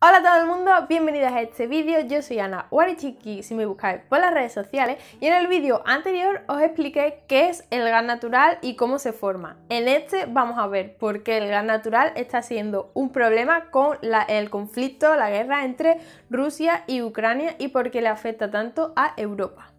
Hola a todo el mundo, bienvenidos a este vídeo. Yo soy Ana Warichiki si me buscáis por las redes sociales, y en el vídeo anterior os expliqué qué es el gas natural y cómo se forma. En este vamos a ver por qué el gas natural está siendo un problema con el conflicto, la guerra entre Rusia y Ucrania y por qué le afecta tanto a Europa.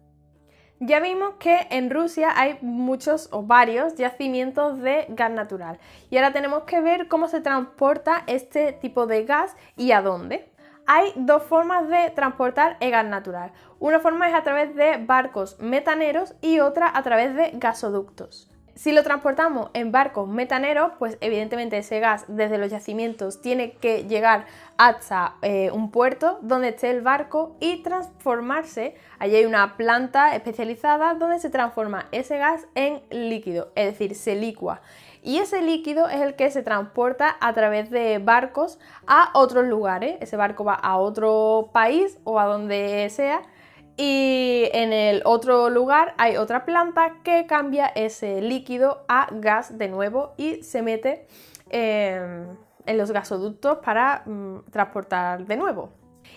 Ya vimos que en Rusia hay muchos o varios yacimientos de gas natural y ahora tenemos que ver cómo se transporta este tipo de gas y a dónde. Hay dos formas de transportar el gas natural. Una forma es a través de barcos metaneros y otra a través de gasoductos. Si lo transportamos en barcos metaneros, pues evidentemente ese gas desde los yacimientos tiene que llegar hasta un puerto donde esté el barco y transformarse. Allí hay una planta especializada donde se transforma ese gas en líquido, es decir, se licúa. Y ese líquido es el que se transporta a través de barcos a otros lugares. Ese barco va a otro país o a donde sea. Y en el otro lugar hay otra planta que cambia ese líquido a gas de nuevo y se mete en los gasoductos para transportar de nuevo.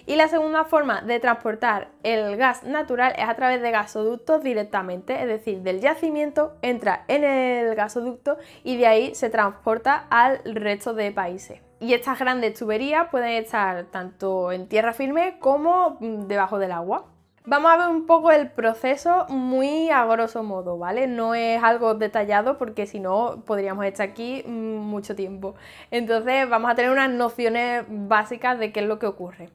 Y la segunda forma de transportar el gas natural es a través de gasoductos directamente, es decir, del yacimiento entra en el gasoducto y de ahí se transporta al resto de países. Y estas grandes tuberías pueden estar tanto en tierra firme como debajo del agua. Vamos a ver un poco el proceso muy a grosso modo, ¿vale? No es algo detallado porque si no podríamos estar aquí mucho tiempo. Entonces vamos a tener unas nociones básicas de qué es lo que ocurre.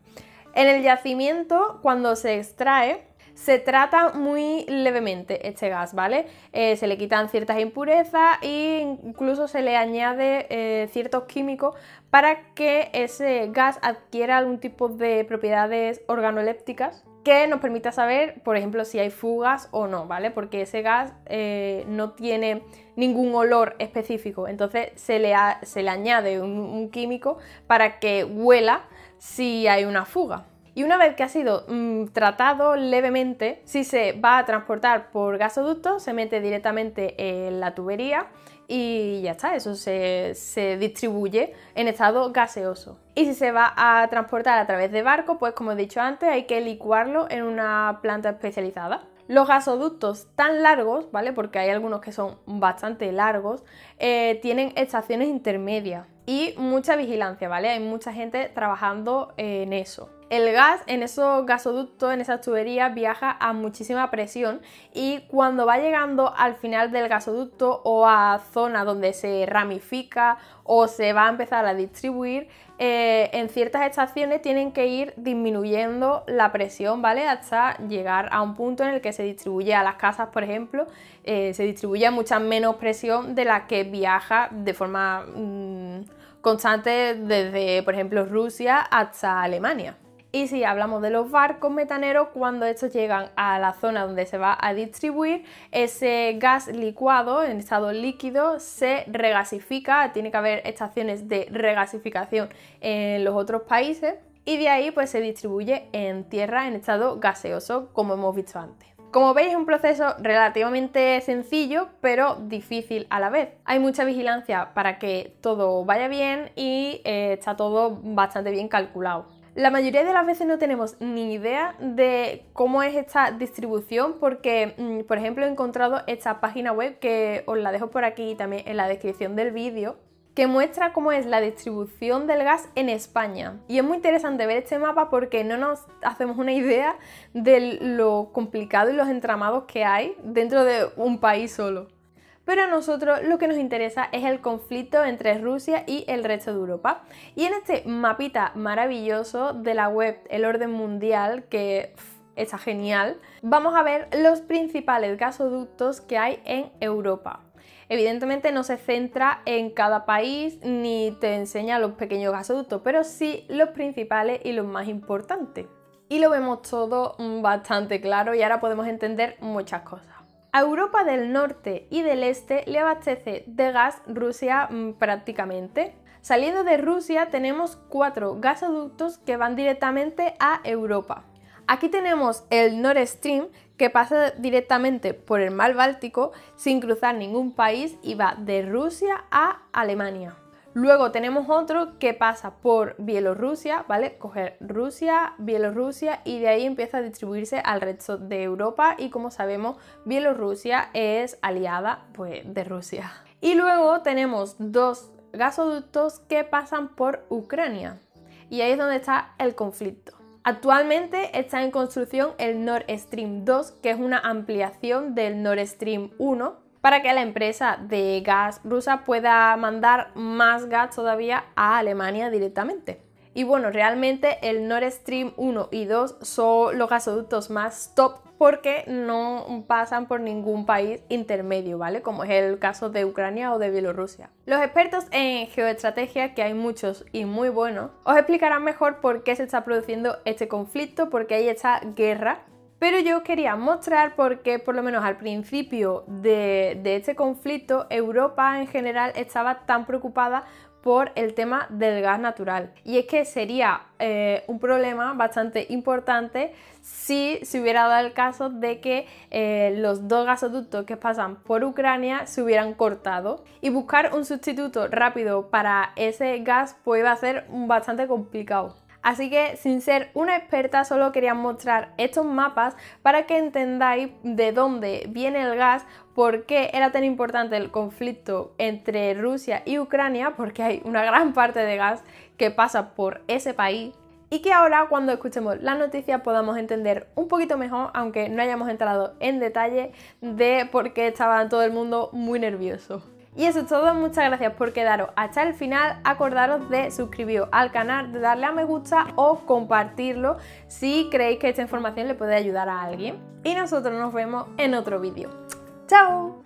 En el yacimiento, cuando se extrae, se trata muy levemente este gas, ¿vale? Se le quitan ciertas impurezas e incluso se le añade ciertos químicos para que ese gas adquiera algún tipo de propiedades organolépticas que nos permita saber, por ejemplo, si hay fugas o no, ¿vale? Porque ese gas no tiene ningún olor específico, entonces se le añade un químico para que huela si hay una fuga. Y una vez que ha sido tratado levemente, si se va a transportar por gasoducto, se mete directamente en la tubería y ya está, eso se distribuye en estado gaseoso. Y si se va a transportar a través de barco, pues como he dicho antes, hay que licuarlo en una planta especializada. Los gasoductos tan largos, ¿vale? Porque hay algunos que son bastante largos, tienen estaciones intermedias y mucha vigilancia, ¿vale? Hay mucha gente trabajando en eso. El gas en esos gasoductos, en esas tuberías, viaja a muchísima presión y cuando va llegando al final del gasoducto o a zona donde se ramifica o se va a empezar a distribuir, en ciertas estaciones tienen que ir disminuyendo la presión, ¿vale? Hasta llegar a un punto en el que se distribuye a las casas, por ejemplo, se distribuye a mucha menos presión de la que viaja de forma constante desde, por ejemplo, Rusia hasta Alemania. Y si hablamos de los barcos metaneros, cuando estos llegan a la zona donde se va a distribuir, ese gas licuado en estado líquido se regasifica, tiene que haber estaciones de regasificación en los otros países y de ahí pues se distribuye en tierra en estado gaseoso, como hemos visto antes. Como veis, es un proceso relativamente sencillo, pero difícil a la vez. Hay mucha vigilancia para que todo vaya bien y está todo bastante bien calculado. La mayoría de las veces no tenemos ni idea de cómo es esta distribución porque, por ejemplo, he encontrado esta página web que os la dejo por aquí también en la descripción del vídeo, que muestra cómo es la distribución del gas en España. Y es muy interesante ver este mapa porque no nos hacemos una idea de lo complicado y los entramados que hay dentro de un país solo. Pero a nosotros lo que nos interesa es el conflicto entre Rusia y el resto de Europa. Y en este mapita maravilloso de la web El Orden Mundial, que está genial, vamos a ver los principales gasoductos que hay en Europa. Evidentemente no se centra en cada país ni te enseña los pequeños gasoductos, pero sí los principales y los más importantes. Y lo vemos todo bastante claro y ahora podemos entender muchas cosas. A Europa del norte y del este le abastece de gas Rusia prácticamente. Saliendo de Rusia tenemos 4 gasoductos que van directamente a Europa. Aquí tenemos el Nord Stream, que pasa directamente por el mar Báltico sin cruzar ningún país y va de Rusia a Alemania. Luego tenemos otro que pasa por Bielorrusia, ¿vale? Coger Rusia, Bielorrusia y de ahí empieza a distribuirse al resto de Europa y como sabemos Bielorrusia es aliada pues, de Rusia. Y luego tenemos dos gasoductos que pasan por Ucrania y ahí es donde está el conflicto. Actualmente está en construcción el Nord Stream 2, que es una ampliación del Nord Stream 1, para que la empresa de gas rusa pueda mandar más gas todavía a Alemania directamente. Y bueno, realmente el Nord Stream 1 y 2 son los gasoductos más top porque no pasan por ningún país intermedio, ¿vale? Como es el caso de Ucrania o de Bielorrusia. Los expertos en geoestrategia, que hay muchos y muy buenos, os explicarán mejor por qué se está produciendo este conflicto, porque hay esta guerra. Pero yo quería mostrar por qué, por lo menos al principio de este conflicto, Europa en general estaba tan preocupada por el tema del gas natural. Y es que sería un problema bastante importante si se hubiera dado el caso de que los dos gasoductos que pasan por Ucrania se hubieran cortado. Y buscar un sustituto rápido para ese gas pues iba a ser bastante complicado. Así que, sin ser una experta, solo quería mostrar estos mapas para que entendáis de dónde viene el gas, por qué era tan importante el conflicto entre Rusia y Ucrania, porque hay una gran parte de gas que pasa por ese país, y que ahora, cuando escuchemos la noticia, podamos entender un poquito mejor, aunque no hayamos entrado en detalle, de por qué estaba todo el mundo muy nervioso. Y eso es todo, muchas gracias por quedaros hasta el final, acordaros de suscribiros al canal, de darle a me gusta o compartirlo si creéis que esta información le puede ayudar a alguien. Y nosotros nos vemos en otro vídeo. ¡Chao!